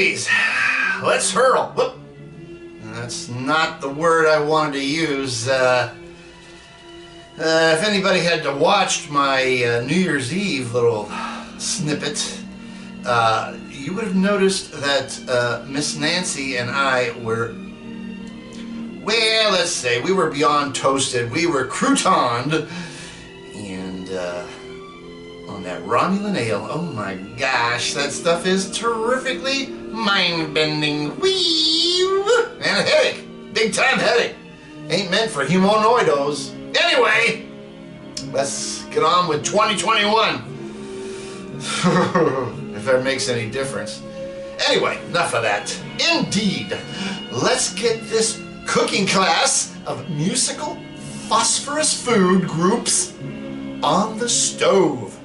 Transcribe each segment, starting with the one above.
babies, let's hurl. Whoop. That's not the word I wanted to use. If anybody had to watch my New Year's Eve little snippet, you would have noticed that Miss Nancy and I were, well, let's say, we were beyond toasted. We were croutoned. And on that Romulan ale, oh my gosh, that stuff is terrifically mind-bending. Whee! And a headache. Big-time headache. Ain't meant for humanoidos. Anyway, let's get on with 2021. If that makes any difference. Anyway, enough of that. Indeed, let's get this cooking class of musical phosphorus food groups on the stove.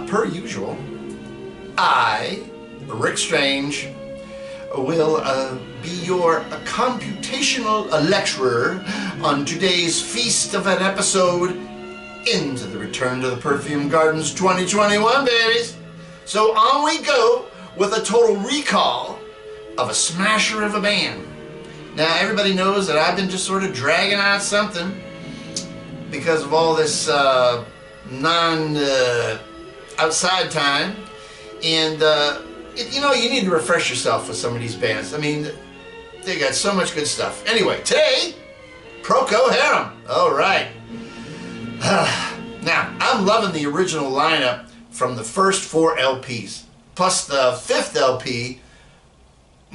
Per usual, I, Rick Strange, will be your computational lecturer on today's feast of an episode into the Return to the Perfumed Gardens 2021, babies. So on we go with a total recall of a smasher of a band. Now everybody knows that I've been just sort of dragging out something because of all this outside time, and you know, you need to refresh yourself with some of these bands. I mean, they got so much good stuff. Anyway, today, Procol Harum. All right. Now, I'm loving the original lineup from the first 4 LPs, plus the 5th LP.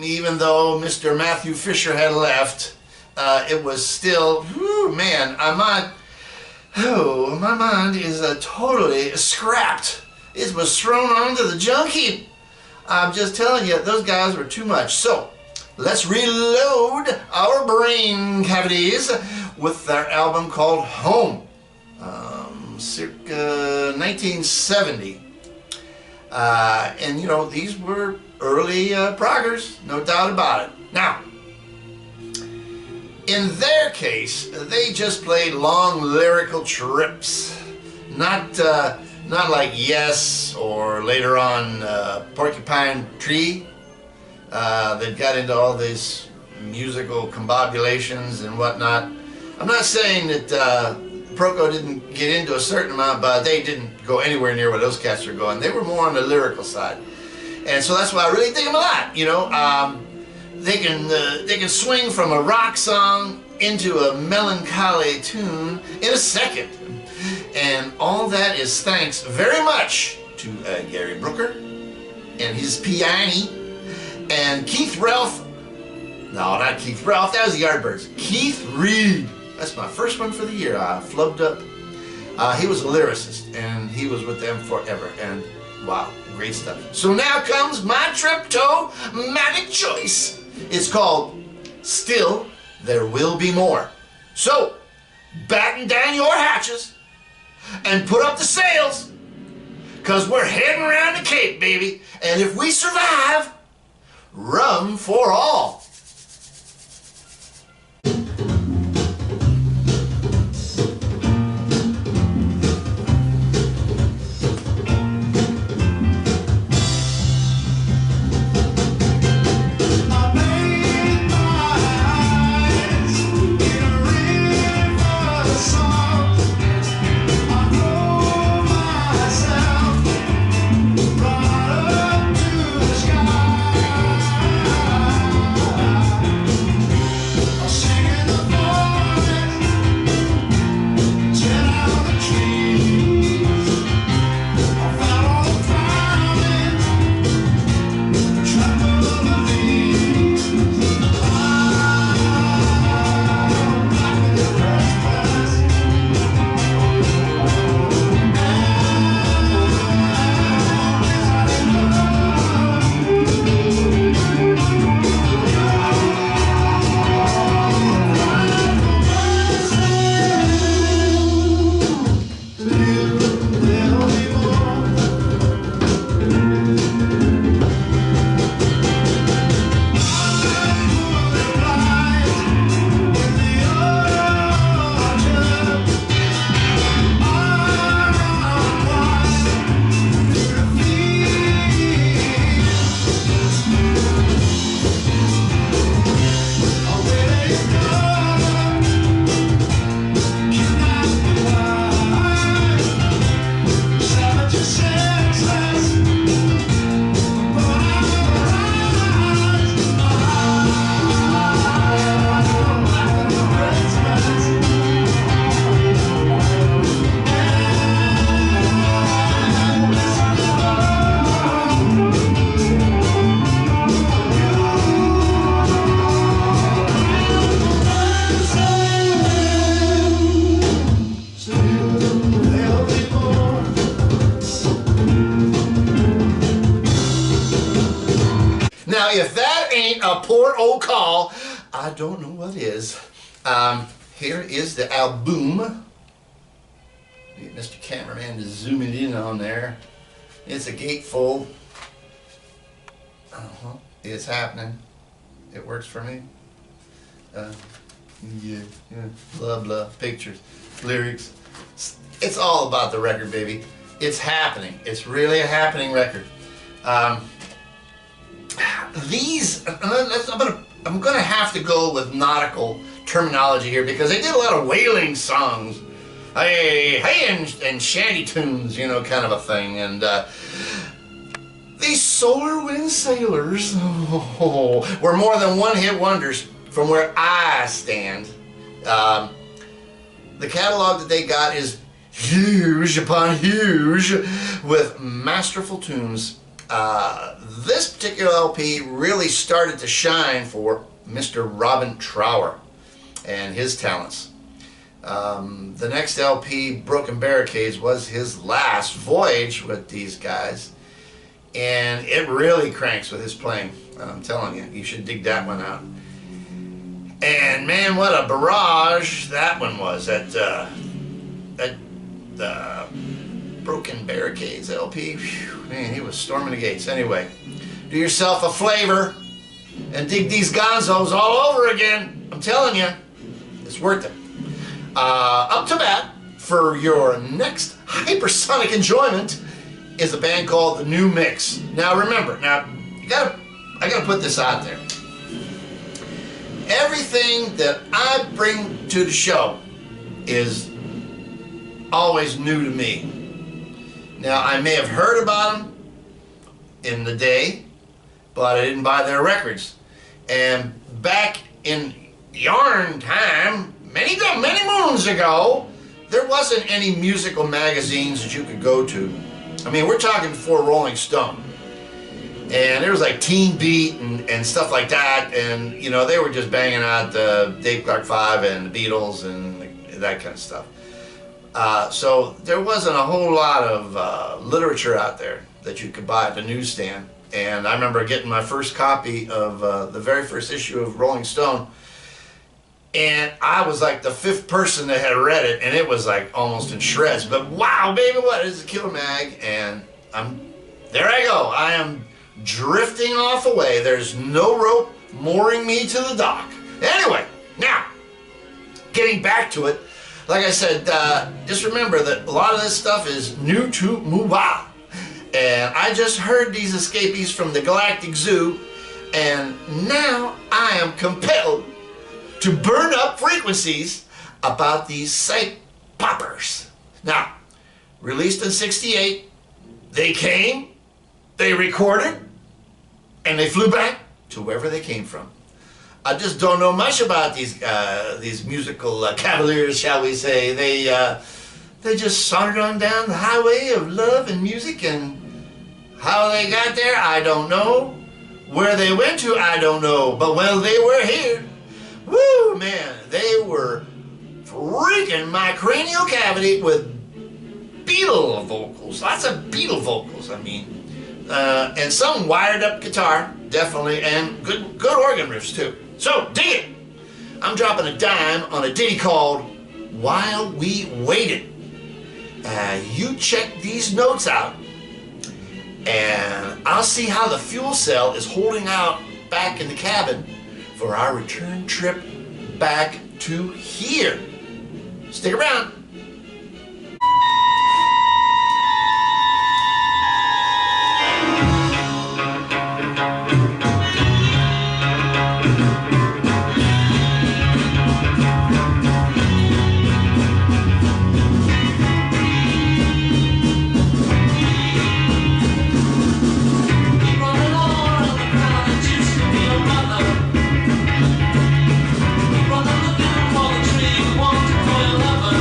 Even though Mr. Matthew Fisher had left, it was still, whew, man, my mind is totally scrapped. It was thrown onto the junk heap. I'm just telling you, those guys were too much. So, let's reload our brain cavities with their album called Home, circa 1970. And you know, these were early proggers, no doubt about it. Now, in their case, they just played long lyrical trips, not like Yes or later on Porcupine Tree. They got into all these musical combobulations and whatnot. I'm not saying that Procol didn't get into a certain amount, but they didn't go anywhere near where those cats are going. They were more on the lyrical side, and so that's why I really dig them a lot. You know, they can swing from a rock song into a melancholy tune in a second. And all that is thanks very much to Gary Brooker and his piano and Keith Relf. No, not Keith Relf, that was the Yardbirds. Keith Reed. That's my first one for the year. I flubbed up. He was a lyricist, and he was with them forever. And wow, great stuff. So now comes my triptomatic choice. It's called Still There Will Be More. So, batten down your hatches and put up the sails, because we're heading around the Cape, baby. And if we survive, rum for all. if that ain't a Port O' Call, I don't know what is. Here is the album. Get Mr. Cameraman to zoom it in on there. It's a gatefold. It's happening. It works for me. Yeah, blah blah, pictures, lyrics. It's all about the record, baby. It's happening. It's really a happening record. I'm gonna have to go with nautical terminology here because they did a lot of whaling songs, and shanty tunes, you know, kind of a thing. And these Solar Wind Sailors were more than one-hit wonders from where I stand. The catalog that they got is huge upon huge with masterful tunes. This particular LP really started to shine for Mr. Robin Trower and his talents. The next LP, Broken Barricades, was his last voyage with these guys, and it really cranks with his playing. I'm telling you, you should dig that one out. And man, what a barrage that one was. That Broken Barricades LP, whew, man, he was storming the gates. Anyway, do yourself a flavor and dig these gonzos all over again. I'm telling you, it's worth it. Up to bat for your next hypersonic enjoyment is a band called The New Mix. Now remember, I gotta put this out there. Everything that I bring to the show is always new to me. Now, I may have heard about them in the day, but I didn't buy their records. And back in yarn time, many moons ago, there wasn't any musical magazines that you could go to. I mean, we're talking before Rolling Stone. And there was like Teen Beat and stuff like that, and you know, they were just banging out the Dave Clark 5 and the Beatles and that kind of stuff. So there wasn't a whole lot of literature out there that you could buy at the newsstand. And I remember getting my first copy of the very first issue of Rolling Stone, and I was like the 5th person that had read it, and it was like almost in shreds. But wow, baby, what is a killer mag? And there I go. I am drifting off away. There's no rope mooring me to the dock. Anyway, now, getting back to it, like I said, just remember that a lot of this stuff is new to Muba. And I just heard these escapees from the Galactic Zoo, and now I am compelled to burn up frequencies about these psych poppers. Now, released in '68, they came, they recorded, and they flew back to wherever they came from. I just don't know much about these musical cavaliers, shall we say. They just sauntered on down the highway of love and music, and how they got there, I don't know. Where they went to, I don't know. But when they were here, woo, man, they were freaking my cranial cavity with Beatle vocals, lots of Beatle vocals, I mean. And some wired up guitar, definitely, and good organ riffs too. So, dig it! I'm dropping a dime on a ditty called While We Waited. You check these notes out, and I'll see how the fuel cell is holding out back in the cabin for our return trip back to here. Stick around. Looking for the tree, wanting for your lover.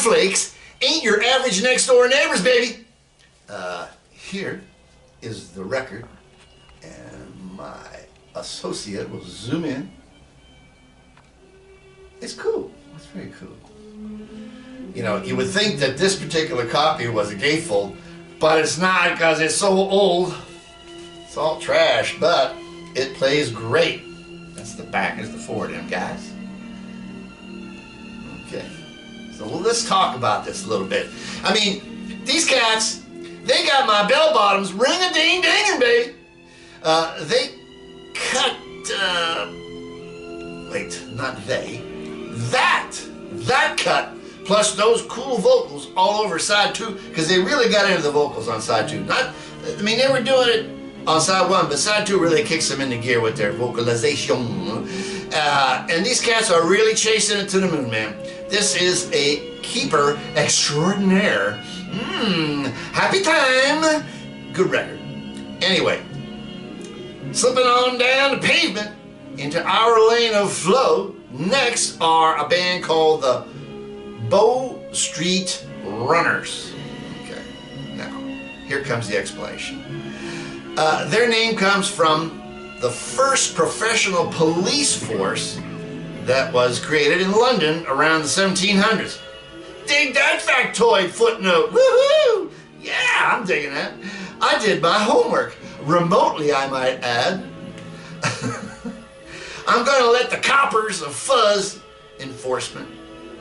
cornflakes ain't your average next door neighbors, baby. Here is the record, and my associate will zoom in. It's cool. It's very cool. You know, you would think that this particular copy was a gatefold, but it's not because it's so old. It's all trash, but it plays great. That's the back, is the forward end, guys. Okay. So let's talk about this a little bit. I mean, these cats, they got my bell bottoms ring-a-ding-dinging, baby. They cut, wait, not they. That cut, plus those cool vocals all over side 2, because they really got into the vocals on side 2. I mean, they were doing it on side 1, but side 2 really kicks them into gear with their vocalization. And these cats are really chasing it to the moon, man. This is a keeper extraordinaire. Happy time. Good record. Anyway, slipping on down the pavement into our lane of flow, next are a band called the Bow Street Runners. Okay, now, here comes the explanation. Their name comes from the first professional police force that was created in London around the 1700s. Dig that factoid footnote. Woohoo! Yeah, I'm digging that. I did my homework. Remotely, I might add. I'm going to let the coppers of fuzz enforcement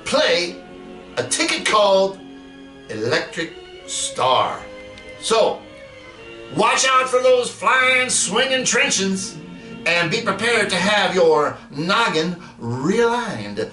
play a ticket called Electric Star. So, watch out for those flying, swinging trenchants and be prepared to have your noggin realigned.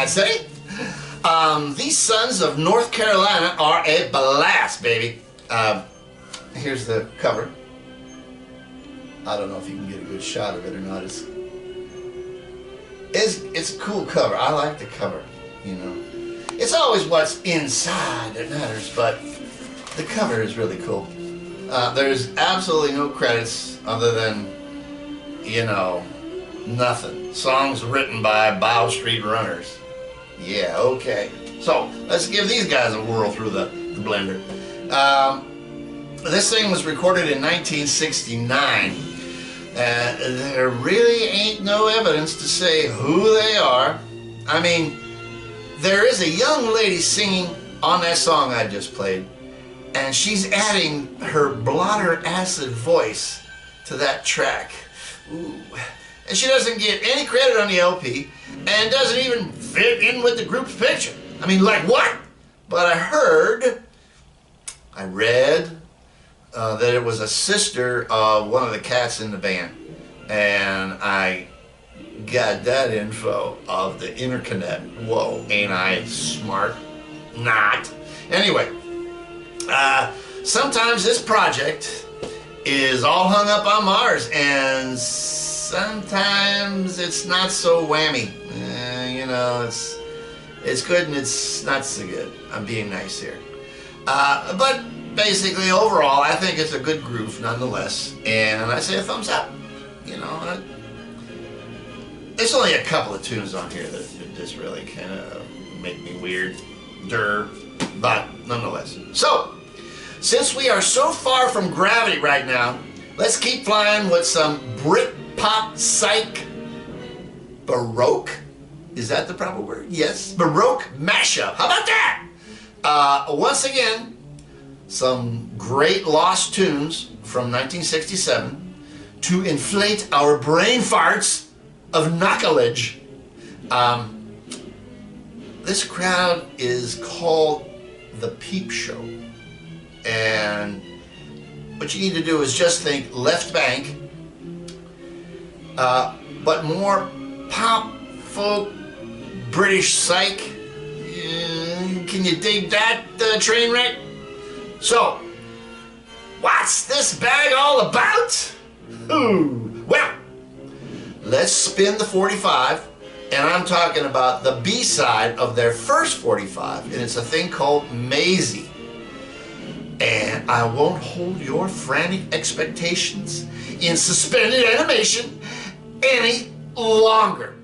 I'd say. These Sons of North Carolina are a blast, baby. Here's the cover. I don't know if you can get a good shot of it or not. It's a cool cover. I like the cover, you know. It's always what's inside that matters, but the cover is really cool. There's absolutely no credits other than, you know, nothing. Songs written by Bow Street Runners. Yeah, okay. So, let's give these guys a whirl through the blender. This thing was recorded in 1969. There really ain't no evidence to say who they are. I mean, there is a young lady singing on that song I just played, and she's adding her blotter acid voice to that track. Ooh. And she doesn't get any credit on the LP and doesn't even fit in with the group's picture. I mean, like what? But I read that it was a sister of one of the cats in the band. And I got that info of the interconnect. Whoa, ain't I smart? Not. Anyway, sometimes this project is all hung up on Mars, and sometimes it's not so whammy. You know, it's good and it's not so good. I'm being nice here. But basically, overall, I think it's a good groove nonetheless, and I say a thumbs up. You know, There's only a couple of tunes on here that just really kind of make me weird, but nonetheless. So, since we are so far from gravity right now, let's keep flying with some Britpop psych Baroque. Is that the proper word? Yes. Baroque mashup. How about that? Once again, some great lost tunes from 1967 to inflate our brain farts of knowledge. This crowd is called the Peep Show. And what you need to do is just think Left Bank, but more pop, folk, British psych. Can you dig that, train wreck? So, what's this bag all about? Ooh, well, let's spin the 45, and I'm talking about the B-side of their first 45, and it's a thing called Maisie. And I won't hold your frantic expectations in suspended animation any longer.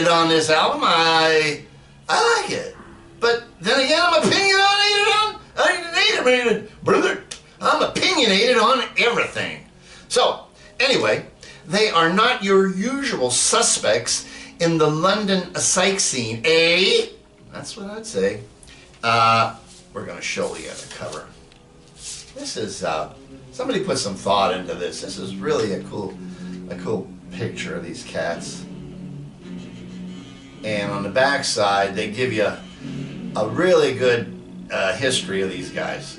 On this album, I like it, but then again, I'm opinionated on everything. So anyway, they are not your usual suspects in the London psych scene, eh? That's what I'd say. We're gonna show you the cover. This is somebody put some thought into this. This is really a cool picture of these cats. And on the back side, they give you a really good history of these guys.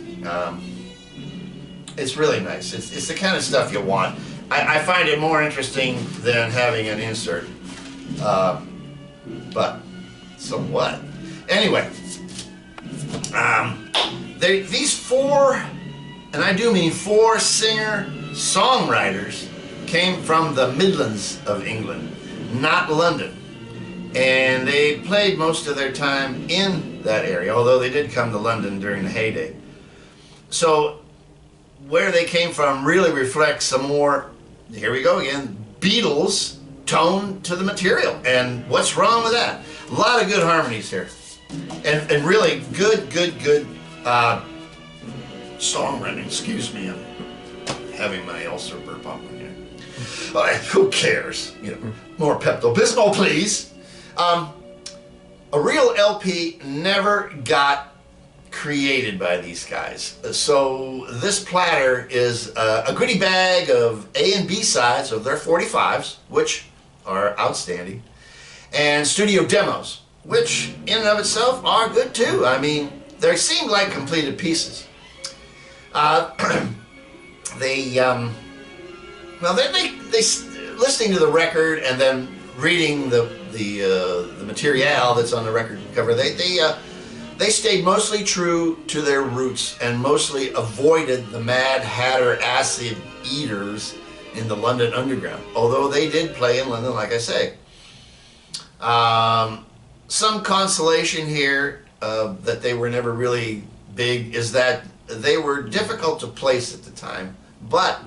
It's really nice. It's the kind of stuff you want. I find it more interesting than having an insert. But, so what? Anyway, these four, and I do mean four singer-songwriters, came from the Midlands of England, not London. And they played most of their time in that area, although they did come to London during the heyday. So where they came from really reflects some more, here we go again, Beatles tone to the material. And what's wrong with that? A lot of good harmonies here. And really good songwriting. Excuse me, I'm having my ulcer burp up here. Who cares? You know, more Pepto-Bismol, please. A real LP never got created by these guys. So this platter is a goodie bag of A and B sides of their 45s, which are outstanding, and studio demos, which in and of itself are good too. I mean, they seem like completed pieces. Listening to the record and then reading the material that's on the record cover, they stayed mostly true to their roots and mostly avoided the Mad Hatter acid eaters in the London Underground, although they did play in London, like I say. Some consolation here that they were never really big is that they were difficult to place at the time, but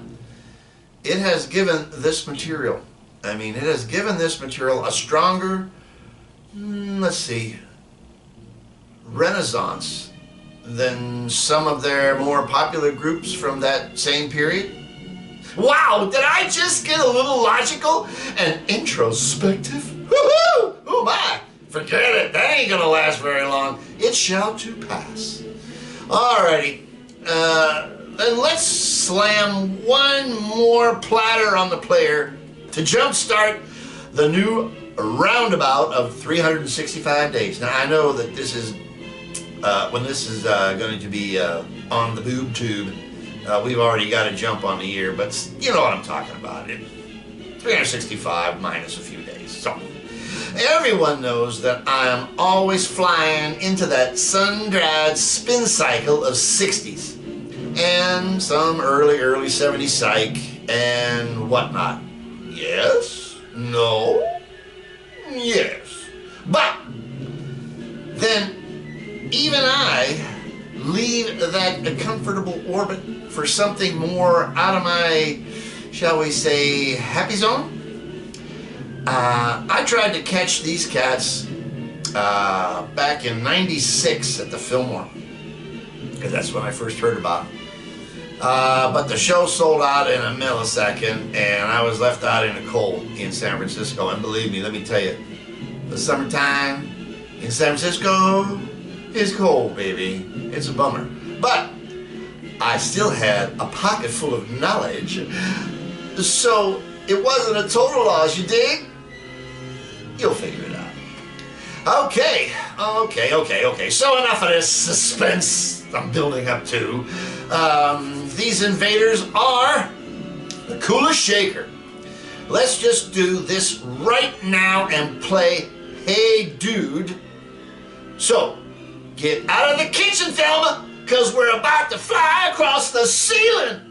it has given this material, it has given this material a stronger, let's see, renaissance than some of their more popular groups from that same period. Wow, did I just get a little logical and introspective? Woohoo! Oh my! Forget it, that ain't gonna last very long. It shall to pass. Alrighty, then let's slam one more platter on the player to jumpstart the new roundabout of 365 days. Now I know that this is, when this is going to be on the boob tube, we've already got a jump on the year, but you know what I'm talking about. 365 minus a few days. So, everyone knows that I am always flying into that sun-dried spin cycle of 60s and some early 70s psych and whatnot. Yes? No? Yes. But then even I leave that comfortable orbit for something more out of my, shall we say, happy zone. I tried to catch these cats back in '96 at the Fillmore, because that's when I first heard about them. But the show sold out in a millisecond, and I was left out in the cold in San Francisco. And believe me, let me tell you, the summertime in San Francisco is cold, baby. It's a bummer. But I still had a pocket full of knowledge, so it wasn't a total loss, you dig? You'll figure it out. Okay. So enough of this suspense I'm building up to. These invaders are the coolest shaker. Let's just do this right now and play Hey Dude. So, get out of the kitchen, Thelma, because we're about to fly across the ceiling.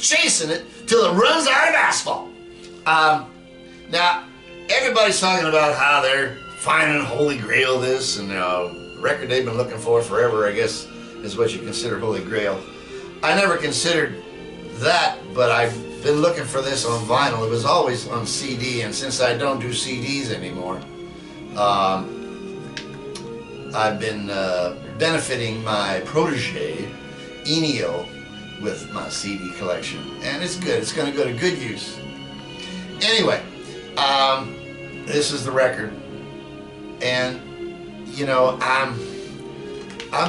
Chasing it till it runs out of asphalt. Now, everybody's talking about how they're finding Holy Grail this, and record they've been looking for forever, I guess, is what you consider Holy Grail. I never considered that, but I've been looking for this on vinyl. It was always on CD, and since I don't do CDs anymore, I've been benefiting my protege, Enio, with my CD collection, and it's good. It's going to go to good use. Anyway, this is the record, and you know, I'm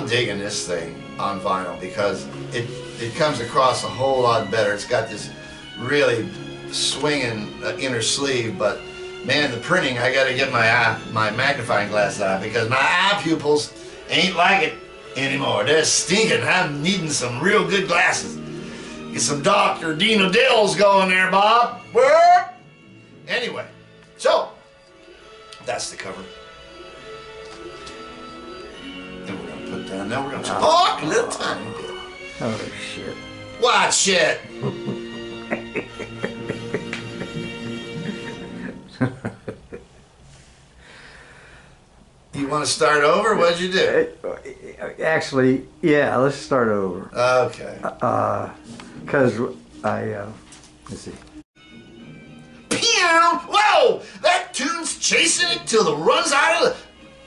digging this thing on vinyl because it comes across a whole lot better. It's got this really swinging inner sleeve, but man, the printing, I gotta get my magnifying glass out because my eye pupils ain't like it anymore. They're stinking. I'm needing some real good glasses. Get some Dr. Dino Dills going there, Bob. Anyway, so that's the cover. And we're gonna put down, now we're gonna talk a little tiny bit. Oh shit. What shit? You want to start over? What'd you do? Actually, yeah, let's start over. Okay. Because let's see. Pew! Whoa! That tune's chasing it till the runs out of the...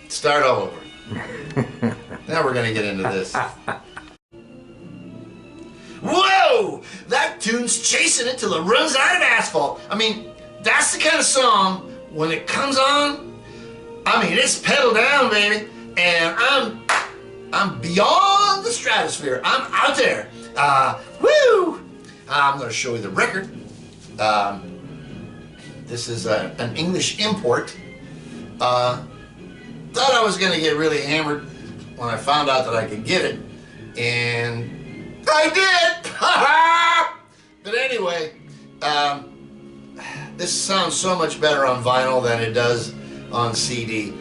Start all over. Now we're going to get into this. Whoa! That tune's chasing it till it runs out of asphalt. I mean, that's the kind of song, when it comes on, I mean, it's pedal down, baby. And I'm beyond the stratosphere. I'm out there. Woo! I'm going to show you the record. This is an English import. Thought I was going to get really hammered when I found out that I could get it. And I did! But anyway, this sounds so much better on vinyl than it does on CD.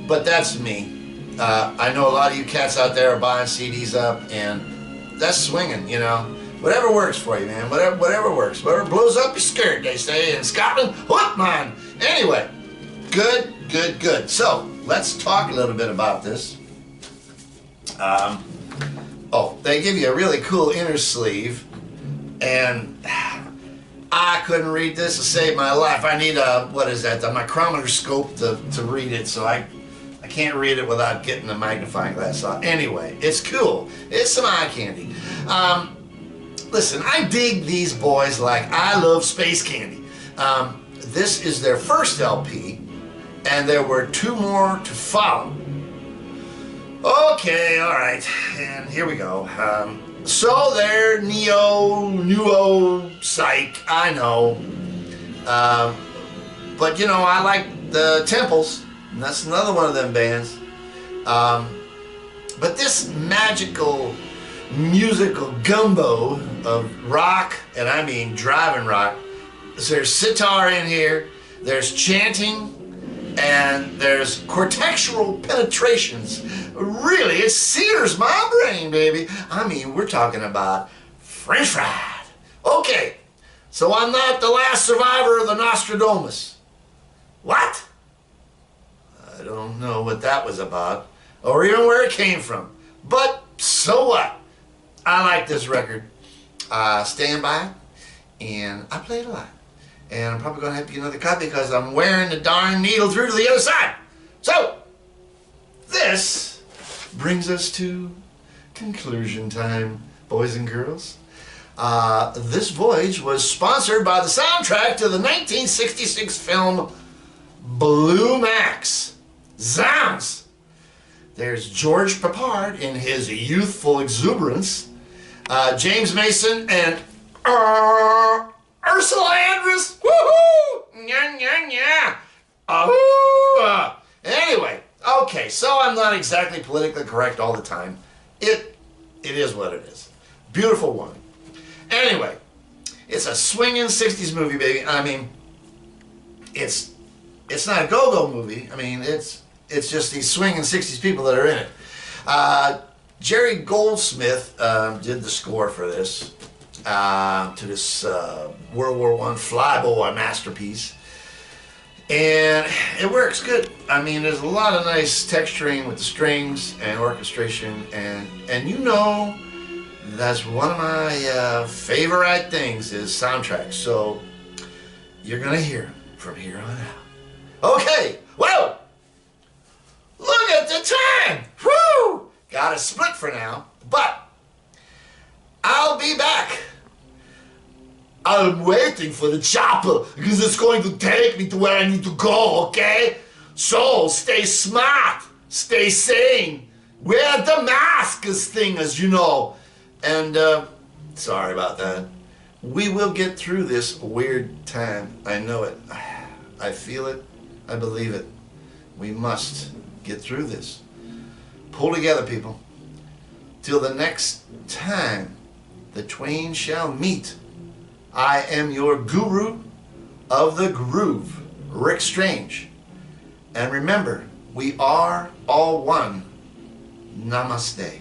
But that's me. I know a lot of you cats out there are buying CDs up, and that's swinging, you know. Whatever works for you, man. Whatever works. Whatever blows up your skirt, they say in Scotland. What, man? Anyway, good, good, good. So, let's talk a little bit about this. Oh, they give you a really cool inner sleeve, and I couldn't read this to save my life. I need a, what is that, the micrometer scope to read it, so I can't read it without getting the magnifying glass on. Anyway, it's cool. It's some eye candy. Listen, I dig these boys like I love space candy. This is their first LP, and there were 2 more to follow. Okay, all right, and here we go. So they're nuo, psych, I know. But you know, I like the Temples, and that's another one of them bands. But this magical musical gumbo of rock, and I mean driving rock, there's sitar in here, there's chanting, and there's cortextual penetrations. Really, it sears my brain, baby. I mean, we're talking about French fried. Okay, so I'm not the last survivor of the Nostradamus. What? I don't know what that was about, or even where it came from. But so what? I like this record. Stand by it, and I play it a lot. And I'm probably going to have to get another copy because I'm wearing the darn needle through to the other side. So, this brings us to conclusion time, boys and girls. This voyage was sponsored by the soundtrack to the 1966 film Blue Max. Zounds! There's George Peppard in his youthful exuberance, James Mason and Ursula Andress. Woohoo! Nya, nya, nya. Anyway, okay, so I'm not exactly politically correct all the time. It is what it is. Beautiful woman. Anyway, it's a swinging 60s movie, baby. I mean, it's not a go-go movie. I mean, it's just these swinging 60s people that are in it. Jerry Goldsmith did the score for this, to this World War I flyboy masterpiece. And it works good. I mean, there's a lot of nice texturing with the strings and orchestration, and you know, that's one of my favorite things is soundtracks. So you're gonna hear them from here on out. Okay, well, look at the time. Whew! Got to split for now, but I'll be back. I'm waiting for the chopper because it's going to take me to where I need to go, okay? So stay smart, stay sane, wear the mask as thing as you know. And sorry about that. We will get through this weird time. I know it. I feel it. I believe it. We must get through this. Pull together, people. Till the next time the twain shall meet, I am your guru of the groove, Rick Strange. And remember, we are all one. Namaste.